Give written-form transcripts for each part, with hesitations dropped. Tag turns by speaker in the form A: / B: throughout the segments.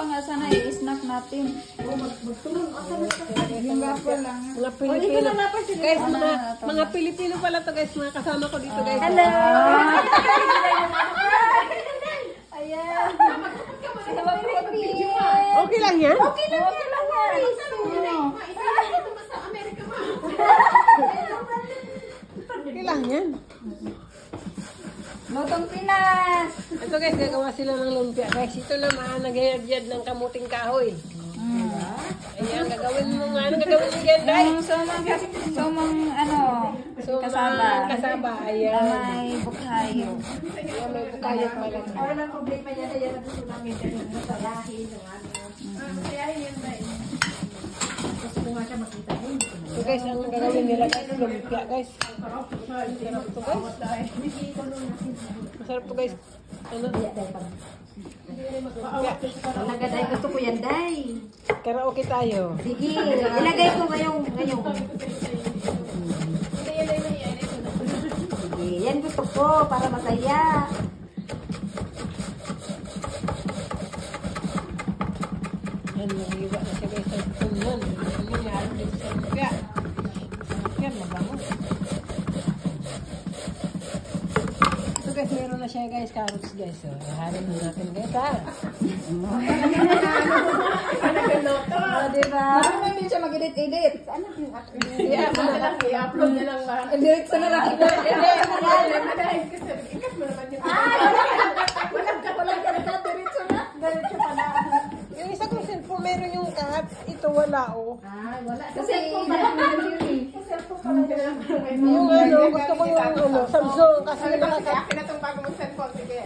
A: nga sana i-snack natin. Yung gapon lang.
B: Mga Pilipino. Guys, mga Pilipino pala to guys. Mga kasama ko dito guys.
A: Hello! Ayan.
B: Okay lang yan?
A: Okay lang yan.
B: Okay lang yan.
A: Lutong Pinas.
B: Ito guys, gagawa sila ng lumpia. Guys, ito naman, nagyayad ng kamuting kahoy. Ayan, gagawin mo nga. Ano gagawin mo dyan, Day?
A: Sumang kasaba.
B: Kasaba, ayan.
A: May bukayo.
B: Ayan, may bukayo pala.
C: Walang problema niya. Kaya na gusto namin sa lahi ng Kaya yan, Day. Gusto ko nga siya makita mo.
B: So guys, ang gagawin nila guys, lumpia guys. Masarap to guys. Masarap to guys. Ano?
C: Talaga, Day. Gusto ko yan, Day.
B: Karaoke tayo.
C: Sige, ilagay ko ngayong. Sige, yan gusto ko para masaya.
B: Yan, nag-iwa na siya guys. Yan, nangyari dito sa lumpia. Yan, mabango. Ito guys, meron na siya guys, carrots guys. So, harin na natin guys ha.
A: Diba? Marami din siya mag-edit-edit. Ano yung
C: I-upload na lang ba?
A: Diretso na lang. Walang karkat. Diretso na. Diretso pa na.
B: Yung isa kong cellphone, meron yung cat. Ito wala oh.
C: Wala.
A: Kasi
B: Yung ano, gusto ko yung ano, Samsung. Kasi nakasat.
C: Akin na itong bago mong cellphone. Sige.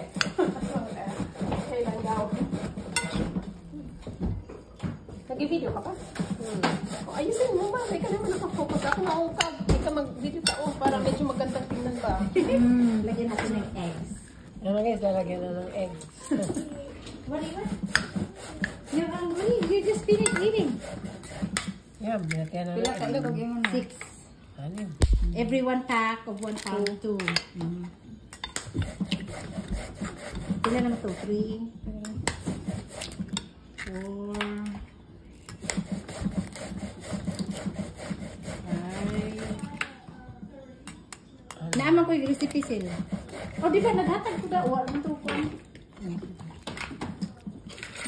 C: Kailan daw. Nag-video ka pa? Ayusin mo ba? May ka naman nakafocus. Ako naukag. May ka mag-video ka. Para medyo magandang tingnan ba? Lagyan natin ng eggs.
B: Ano guys, lalagyan na ng eggs.
C: What? You're hungry. You just finished eating.
B: Yan, binatihan na
A: Pila ka
B: ng eggs.
A: ilog yung
C: 6.
B: Anim.
C: Every 1 pack of 1 pound. 2. Pila naman to? 3. 4. Naaman ko yung recipe sila. O, di ba? Naghatag ko daw. Wala nito ko.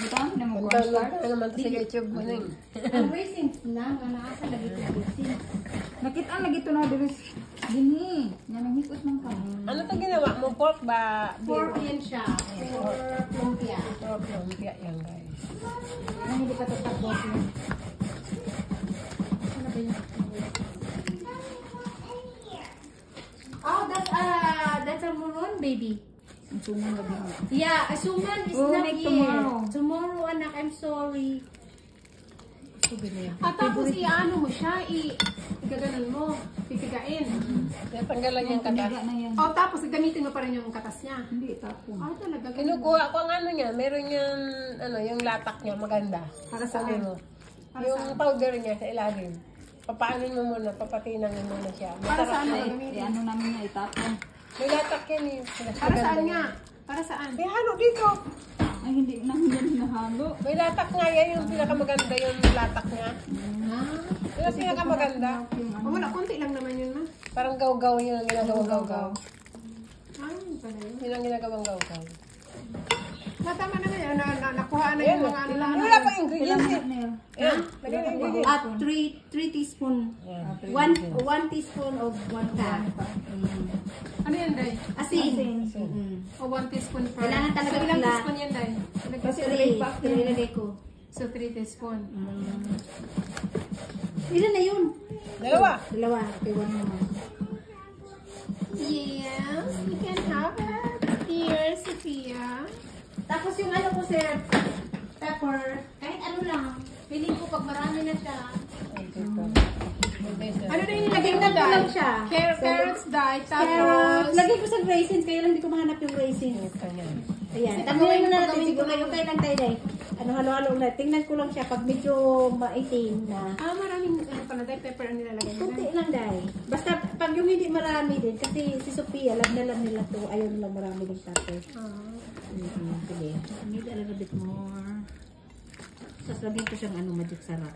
A: Ito ang
B: Ang
A: pinamagwas.
B: dami naman sa YouTube mo na yun.
C: Ang raisins lang. Naasa lagi ko raisins.
A: Nakita lagi ito na dilis. Dini. Yan ang hikot ng kami.
B: Ano to ginawa mo? Pork ba?
C: Pork yan siya. Pork lumpia.
B: Pork lumpia yan guys.
C: Ang hindi pa tatapos yun. Ano ba yun? Oh, that's a maroon baby.
A: Ang sumang gabi mo.
C: Yeah, suman is
A: We'll
C: not
A: make
C: here.
A: tomorrow.
C: Tomorrow, anak, I'm sorry.
D: At tapos i-ano mo siya, igaganan mo, pipigain.
B: Natanggalan yung katas.
A: Paniga na yan.
D: O tapos gamitin mo pa rin yung katas niya.
A: Hindi, tapon.
D: Ah, talaga.
B: Kinukuha ko ang ano niya. Meron yung, ano, yung latak niya. Maganda.
D: Para
B: Sabi
D: saan?
B: mo.
D: Para
B: Yung
D: saan?
B: powder niya sa ilalim. Papaanin mo muna. Papatinangin mo na siya.
D: Para saan mo
A: Eh,
D: gagamitin?
A: ano namin niya itapon.
B: May latak yan eh.
D: Para saan nga? Para saan?
B: May halo dito.
A: Ay, hindi namin yan hinahalo.
B: May latak nga yan. Yung pinakamaganda yung latak niya. Yung pinakamaganda.
D: O wala, konti lang naman yun, ma.
B: Parang gaw-gaw yun ang ginagawang gaw-gaw.
D: Ay, pala yun.
B: Yun ang ginagawang gaw-gaw.
D: Tama na ngayon, nakuha na yung mga ano lang.
B: Wala pa ingredients eh.
A: Ano yun?
B: Ayan. Lagyan ng ingredients.
C: At 3 teaspoon.
B: Ayan.
C: 1 teaspoon of 1 cup.
D: Ano yan, Day?
C: Asin.
D: O 1 teaspoon per.
C: Kailangan talaga
D: So, ilang
C: flat.
D: teaspoon yan, Day?
C: Kasi ilagay ko.
D: So 3 teaspoon.
C: Ilan na yun?
B: Dalawa.
C: Dalawa. Okay, 1 more.
D: Yes, you can have it. Here, Sophia.
C: Tapos yung ano ko, sir, pepper. Kahit ano lang. Feeling ko pag marami na siya.
D: Ano na yung nilagay mo,
C: Tingnan ko
D: Day?
C: lang siya.
D: Carrots, Day.
C: Carrots.
D: Tapos,
C: Lagay ko sa raisins, kaya lang hindi ko mahanap yung raisins. Ayan. Tapos mo na natin siguro kayo. Okay lang tayo, Day. Ano, halo-halo na. Tingnan ko lang siya pag medyo maitim na.
D: maraming ano pala, Day, pepper ang nilalagay mo,
C: Kunti
D: Day.
C: lang, Day. Basta pag yung hindi marami din, kasi si Sophia, alam nila to. Ayaw nilang marami din tapos. Sige. Need a little bit more.
E: Tapos lagyan ko siyang magic sarap.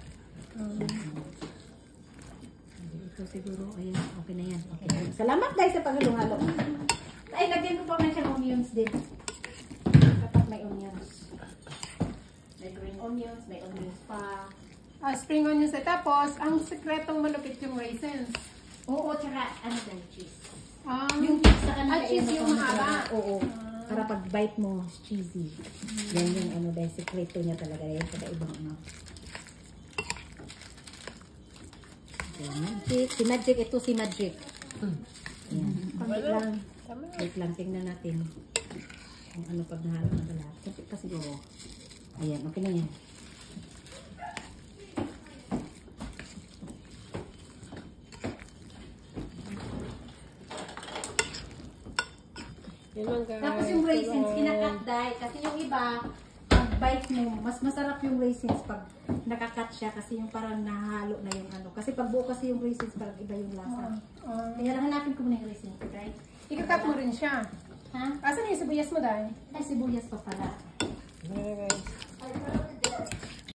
E: Ito siguro, ayan, okay na yan. Okay na yan. Salamat guys sa paghalo-halo. Ay, lagyan ko pa man siyang onions din. Kapag may onions. May green onions, may onions pa.
C: Spring onions na tapos, ang sekretong malupit yung raisins.
E: Oo, tsaka ano dahil cheese.
C: Yung
E: Cheese sa kanila.
C: cheese yung mahaba.
E: Oo. Para pag bite mo, cheesy. Yan yung ano dahil sekreto niya talaga. Yan sa ibang ano. Okay, Magic. Si Magic, ito si Magic. Yan. Wait lang. Wait lang, tingnan natin. Kung ano pag nahalo na lahat. Kunti pa siguro. Ayan, okay na yan.
B: Yun lang guys.
E: Tapos yung raisins, kinakat dahil. Kasi yung iba, pag bite mo, mas masarap yung raisins pag nakakat siya. Kasi yung parang nahalo na yung ano. Kasi pag buo kasi yung raisins, parang iba yung lasa. Kaya hanapin ko muna yung raisins, right?
C: Ikakat mo rin siya.
E: Ha?
C: Asan yung sibuyas mo dahil?
E: Ay, sibuyas pa pala.
B: Okay guys.